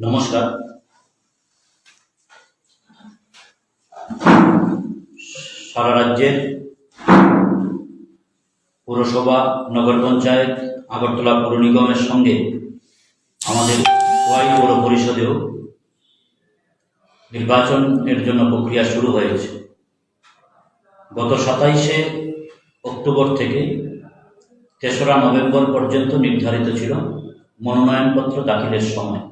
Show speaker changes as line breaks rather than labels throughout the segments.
নমস্কার। সারা রাজ্যের পৌরসভা, নগর পঞ্চায়েত, আগরতলা পৌর নিগমের সঙ্গে আমাদের খোয়াই পৌর পরিষদেও নির্বাচনের জন্য প্রক্রিয়া শুরু হয়েছে। গত 27শে অক্টোবর থেকে 3রা নভেম্বর পর্যন্ত নির্ধারিত ছিল মনোনয়নপত্র দাখিলের সময়।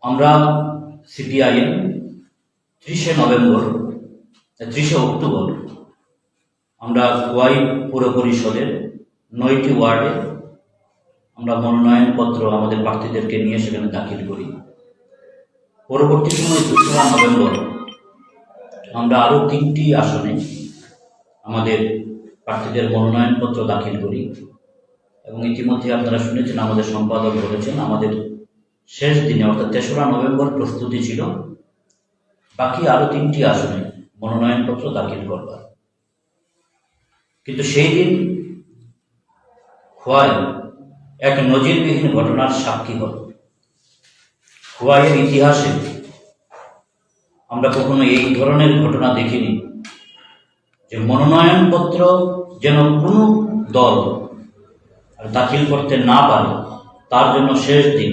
আমরা সিপিআইএম 30শে অক্টোবর আমরা খোয়াই পৌর পরিষদের 9টি ওয়ার্ডে আমরা মনোনয়নপত্র আমাদের প্রার্থীদেরকে নিয়ে সেখানে দাখিল করি। পরবর্তী সময় 2রা নভেম্বর আমরা আরও 3টি আসনে আমাদের প্রার্থীদের মনোনয়নপত্র দাখিল করি এবং ইতিমধ্যে আপনারা শুনেছেন, আমাদের সম্পাদক বলেছেন, আমাদের শেষ দিনে অর্থাৎ 3রা নভেম্বর প্রস্তুতি ছিল বাকি আরও 3টি আসনে মনোনয়নপত্র দাখিল করবার। কিন্তু সেই দিন খোয়াই এক নজিরবিহীন ঘটনার সাক্ষী হল। খোয়াইয়ের ইতিহাসে আমরা কখনো এই ধরনের ঘটনা দেখিনি যে মনোনয়নপত্র যেন কোনো দল দাখিল করতে না পারে, তার জন্য শেষ দিন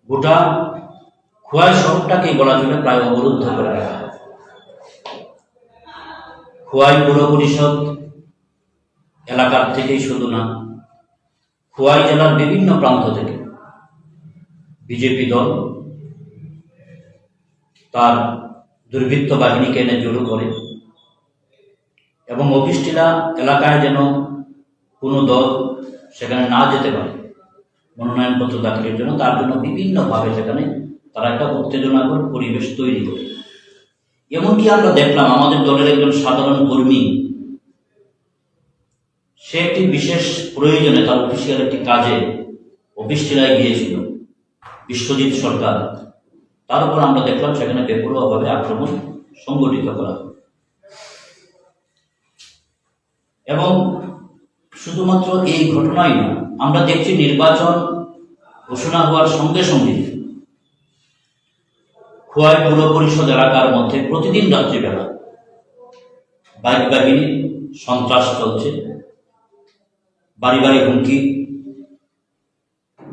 গোটা খোয়াই শহরটাকেই বলা চলে প্রায় অবরুদ্ধ করে রাখা হয়। খোয়াই পৌর পরিষদ এলাকার থেকেই শুধু না, খোয়াই জেলার বিভিন্ন প্রান্ত থেকে বিজেপি দল তার দুর্বৃত্ত বাহিনীকে এনে জড়ো করে এবং অফিসটিলা এলাকায় যেন কোনো দল সেখানে না যেতে পারে মনোনয়নপত্র দাখিলের জন্য, তার জন্য বিভিন্নভাবে সেখানে তারা একটা উত্তেজনাকর পরিবেশ তৈরি করে। এমনকি আমরা দেখলাম আমাদের দলের একজন সাধারণ কর্মী, সে একটি বিশেষ প্রয়োজনে তার অফিসিয়াল একটি কাজে অফিসটিলায় গিয়েছিল, বিশ্বজিৎ সরকার, তার উপর আমরা দেখলাম সেখানে বেপরোয়াভাবে আক্রমণ সংগঠিত করা। এবং শুধুমাত্র এই ঘটনাই না, আমরা দেখছি নির্বাচন ঘোষণা হওয়ার সঙ্গে সঙ্গে খোয়াই পৌর পরিষদ এলাকার মধ্যে প্রতিদিন রাত্রিবেলা বাইক বাহিনী সন্ত্রাস চলছে, বাড়ি বাড়ি হুমকি,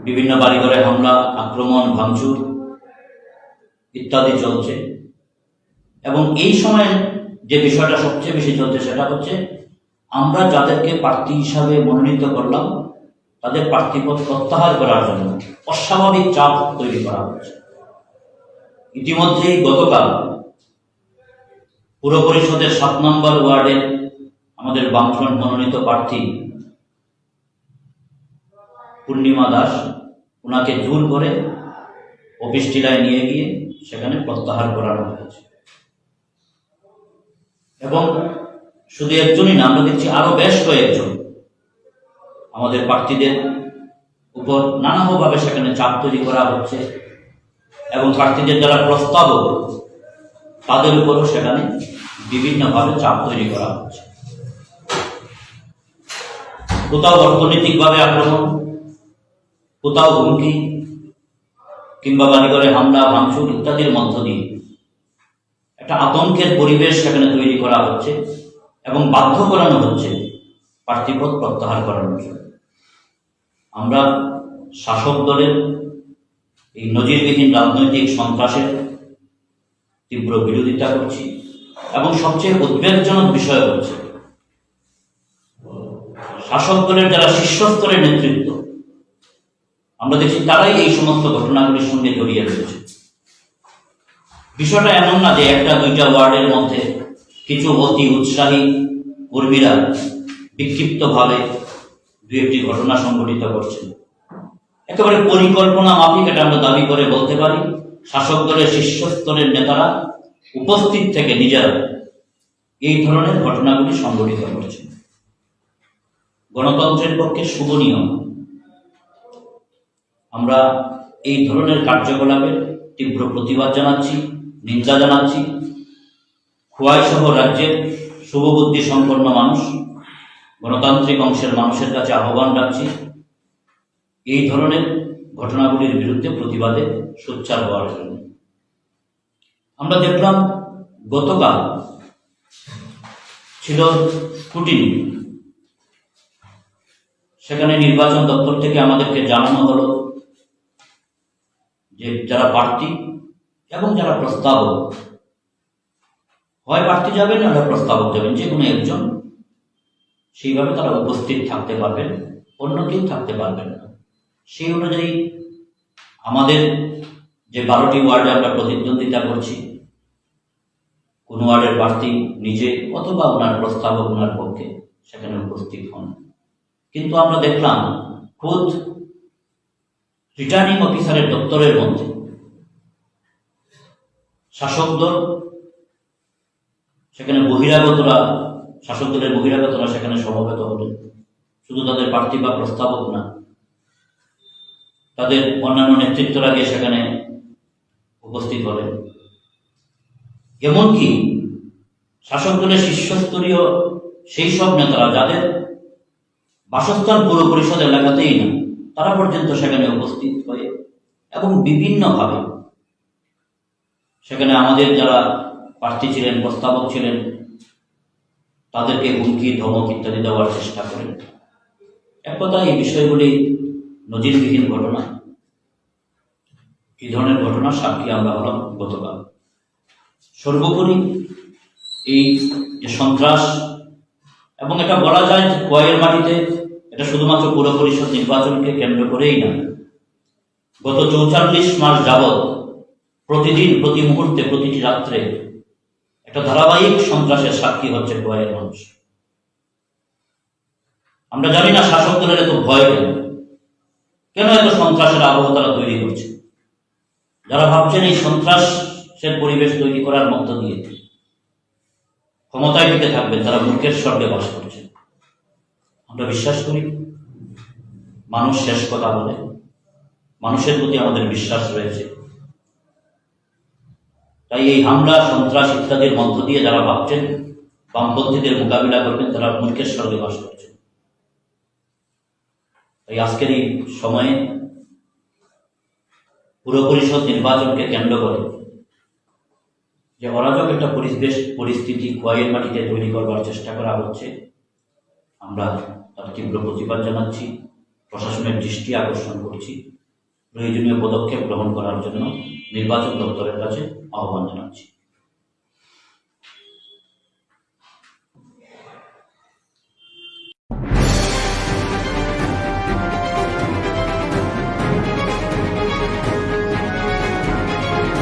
বিভিন্ন বাড়িঘরে হামলা, আক্রমণ, ভাঙচুর ইত্যাদি চলছে। এবং এই সময়ে যে বিষয়টা সবচেয়ে বেশি চলছে সেটা হচ্ছে আমরা যাদেরকে প্রার্থী হিসাবে মনোনীত করলাম তাদের প্রার্থীপদ প্রত্যাহার করার জন্য অস্বাভাবিক চাপ তৈরি করা হচ্ছে। ইতিমধ্যেই গতকাল পুর পরিষদের 7 নম্বর ওয়ার্ডের আমাদের বামফ্রন্ট মনোনীত প্রার্থী পূর্ণিমা দাস, ওনাকে জোর করে অফিস টিলায় নিয়ে গিয়ে সেখানে প্রত্যাহার করানো হয়েছে। এবং শুধু একজনই না, আমরা দেখছি আরো বেশ কয়েকজন আমাদের প্রার্থীদের উপর নানাভাবে সেখানে চাপ তৈরি করা হচ্ছে এবং প্রার্থীদের যারা প্রস্তাবক তাদের উপরও সেখানে বিভিন্নভাবে চাপ তৈরি করা হচ্ছে। কোথাও অর্থনৈতিকভাবে আক্রমণ, কোথাও হুমকি কিংবা বাড়িঘরে হামলা, ভাঙচুর ইত্যাদির মধ্য দিয়ে একটা আতঙ্কের পরিবেশ সেখানে তৈরি করা হচ্ছে এবং বাধ্য করানো হচ্ছে প্রার্থীপদ প্রত্যাহার করানোর জন্য। আমরা শাসক দলের এই নজিরবিহীন রাজনৈতিক সন্ত্রাসের তীব্র বিরোধিতা করছি এবং সবচেয়ে উদ্বেগজনক বিষয় হচ্ছে শাসক দলের যারা শীর্ষস্তরের নেতৃত্ব, আমরা দেখছি তারাই এই সমস্ত ঘটনাগুলির সঙ্গে জড়িয়ে রয়েছে। বিষয়টা এমন না যে 1-2টা ওয়ার্ডের মধ্যে কিছু অতি উৎসাহী কর্মীরা বিক্ষিপ্তভাবে 2-1টি ঘটনা সংঘটিত করছে। একেবারে পরিকল্পনা মাফিক এটা আমরা দাবি করে বলতে পারি শাসক দলের শীর্ষস্তরের নেতারা উপস্থিত থেকে নিজেরা এই ধরনের ঘটনাগুলি সংঘটিত করছে। গণতন্ত্রের পক্ষে শোভনীয়। আমরা এই ধরনের কার্যকলাপের তীব্র প্রতিবাদ জানাচ্ছি, নিন্দা জানাচ্ছি। খোয়াই সহ রাজ্যের শুভবুদ্ধি সম্পন্ন মানুষ, গণতান্ত্রিক অংশের মানুষের কাছে আহ্বান রাখছি এই ধরনের ঘটনাগুলির বিরুদ্ধে প্রতিবাদে সোচ্চার হওয়ার জন্য। আমরা দেখলাম গতকাল ছিল স্ক্রুটিনি, সেখানে নির্বাচন দপ্তর থেকে আমাদেরকে জানানো হলো যে যারা প্রার্থী এবং যারা প্রস্তাবক, হয় প্রার্থী যাবেন না প্রস্তাবক যাবেন, যে কোনো একজন, সেইভাবে তারা উপস্থিত থাকতে পারবেন, অন্য কেউ থাকতে পারবেন না। সেই অনুযায়ী আমাদের যে 12টি ওয়ার্ডে আমরা প্রতিদ্বন্দ্বিতা করছি, কোন ওয়ার্ডের প্রার্থী নিজে অথবা ওনার প্রস্তাবক ওনার পক্ষে সেখানে উপস্থিত হন। কিন্তু আমরা দেখলাম খোদ রিটার্নিং অফিসারের দপ্তরের মধ্যে শাসক দল, সেখানে শাসক দলের বহিরাগতরা সেখানে সমবেত হলেন। শুধু তাদের প্রার্থী বা প্রস্তাবক না, তাদের অন্যান্য নেতৃত্বরা গিয়ে সেখানে উপস্থিত হলেন। এমনকি শাসক দলের শীর্ষস্তরীয় সেই সব নেতারা যাদের বাসস্থান পৌর পরিষদ এলাকাতেই না, তারা পর্যন্ত সেখানে উপস্থিত হয়ে এবং বিভিন্নভাবে সেখানে আমাদের যারা প্রার্থী ছিলেন, প্রস্তাবক ছিলেন, তাদেরকে হুমকি ধমক ইত্যাদি দেওয়ার চেষ্টা করেন। এক কথায় এই বিষয়গুলি নজিরবিহীন ঘটনা। এই ধরনের ঘটনার সাক্ষী আমরা হলাম গতকাল। সর্বোপরি এই যে সন্ত্রাস, এবং এটা বলা যায় যে খোয়াইয়ের মাটিতে এটা শুধুমাত্র পৌর পরিষদ নির্বাচনকে কেন্দ্র করেই না, গত 44 মাস যাবৎ প্রতিদিন, প্রতি মুহূর্তে, প্রতিটি রাত্রে একটা ধারাবাহিক সন্ত্রাসের সাক্ষী হচ্ছে খোয়াইয়ের মানুষ। আমরা জানি না শাসক দলের এত ভয় কেন এত সন্ত্রাসের আবহ তারা তৈরি করছে। যারা ভাবছেন এই সন্ত্রাসের পরিবেশ তৈরি করার মধ্য দিয়ে ক্ষমতায় টিকে থাকবেন, তারা মূর্খের স্বর্গে বাস করছেন। আমরা বিশ্বাস করি মানুষ শেষ কথা বলে, মানুষের প্রতি আমাদের বিশ্বাস রয়েছে। তাই এই হামলা, সন্ত্রাস ইত্যাদির মধ্য দিয়ে যারা ভাবছেন বামপন্থীদের মোকাবিলা করবেন, তারা মূর্খের স্বর্গে বাস করছেন। তাই আজকের এই সময়ে পুর পরিষদ নির্বাচনকে কেন্দ্র করে যে অরাজক একটা পরিস্থিতি খোয়াইয়ের মাটিতে তৈরি করবার চেষ্টা করা হচ্ছে, আমরা তার তীব্র প্রতিবাদ জানাচ্ছি, প্রশাসনের দৃষ্টি আকর্ষণ করছি, প্রয়োজনীয় পদক্ষেপ গ্রহণ করার জন্য নির্বাচন দপ্তরের কাছে আহ্বান জানাচ্ছি।